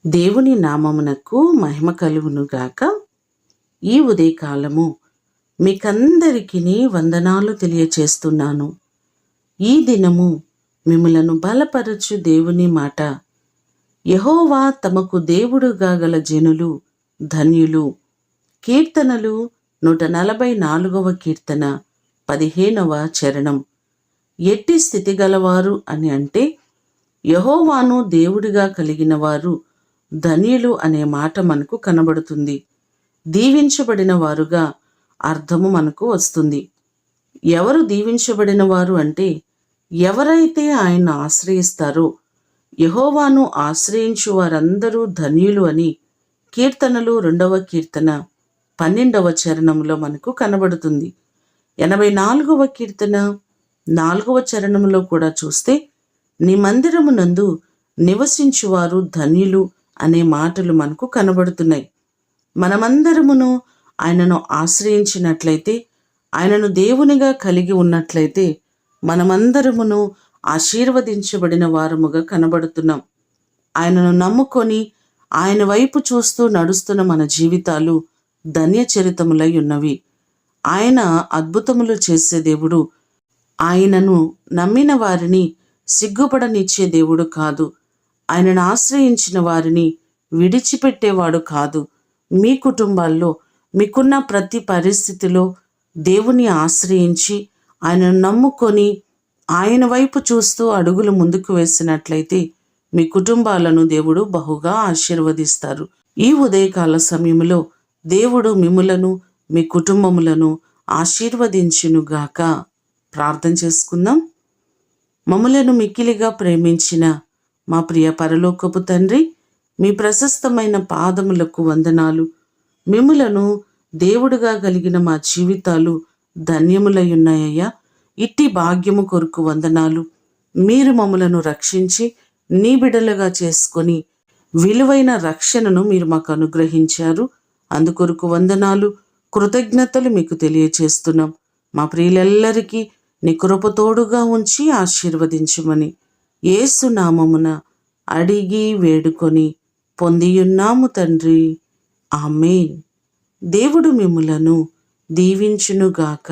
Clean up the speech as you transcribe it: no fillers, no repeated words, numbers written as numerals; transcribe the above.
దేవుని నామమునకు మహిమ కలుగునుగాక. ఈ ఉదయకాలము మీకందరికీ వందనాలు తెలియచేస్తున్నాను. ఈ దినము మిమ్ములను బలపరచు దేవుని మాట. యెహోవా తమకు దేవుడుగా గల జనులు ధన్యులు. కీర్తనలు 144వ కీర్తన 15వ చరణం. ఎట్టి స్థితి గలవారు అని అంటే యెహోవాను దేవుడిగా కలిగిన వారు ధన్యులు అనే మాట మనకు కనబడుతుంది. దీవించబడిన వారుగా అర్థము మనకు వస్తుంది. ఎవరు దీవించబడిన వారు అంటే ఎవరైతే ఆయన ఆశ్రయిస్తారో, యెహోవాను ఆశ్రయించు వారందరూ ధన్యులు అని కీర్తనలు 2వ కీర్తన 12వ చరణంలో మనకు కనబడుతుంది. 84వ కీర్తన 4వ చరణంలో కూడా చూస్తే నీ మందిరమునందు నివసించువారు ధన్యులు అనే మాటలు మనకు కనబడుతున్నాయి. మనమందరమును ఆయనను ఆశ్రయించినట్లయితే, ఆయనను దేవునిగా కలిగి ఉన్నట్లయితే మనమందరమును ఆశీర్వదించబడిన వారముగా కనబడుతున్నాం. ఆయనను నమ్ముకొని ఆయన వైపు చూస్తూ నడుస్తున్న మన జీవితాలు ధన్యచరితములై ఉన్నవి. ఆయన అద్భుతములు చేసే దేవుడు. ఆయనను నమ్మిన వారిని సిగ్గుపడనిచ్చే దేవుడు కాదు. ఆయనను ఆశ్రయించిన వారిని విడిచిపెట్టేవాడు కాదు. మీ కుటుంబాల్లో మీకున్న ప్రతి పరిస్థితిలో దేవుని ఆశ్రయించి ఆయనను నమ్ముకొని ఆయన వైపు చూస్తూ అడుగులు ముందుకు వేసినట్లయితే మీ కుటుంబాలను దేవుడు బహుగా ఆశీర్వదిస్తారు. ఈ ఉదయకాల సమయంలో దేవుడు మిమ్ములను మీ కుటుంబములను ఆశీర్వదించునుగాక. ప్రార్థన చేసుకుందాం. మమ్ములను మిక్కిలిగా ప్రేమించిన మా ప్రియ పరలోకపు తండ్రి, మీ ప్రశస్తమైన పాదములకు వందనాలు. మిమ్ములను దేవుడుగా కలిగిన మా జీవితాలు ధన్యములై ఉన్నాయ్యా. ఇట్టి భాగ్యము కొరకు వందనాలు. మీరు మమ్ములను రక్షించి నీ బిడ్డలుగా చేసుకొని విలువైన రక్షణను మీరు మాకు అనుగ్రహించారు. అందుకొరకు వందనాలు, కృతజ్ఞతలు మీకు తెలియచేస్తున్నాం. మా ప్రియులెల్లరికీ నీ కృపతోడుగా ఉంచి ఆశీర్వదించమని యేసు నామమున అడిగి వేడుకొని పొందియున్నాము తండ్రి. ఆమేన్. దేవుడు మిమ్ములను దీవించునుగాక.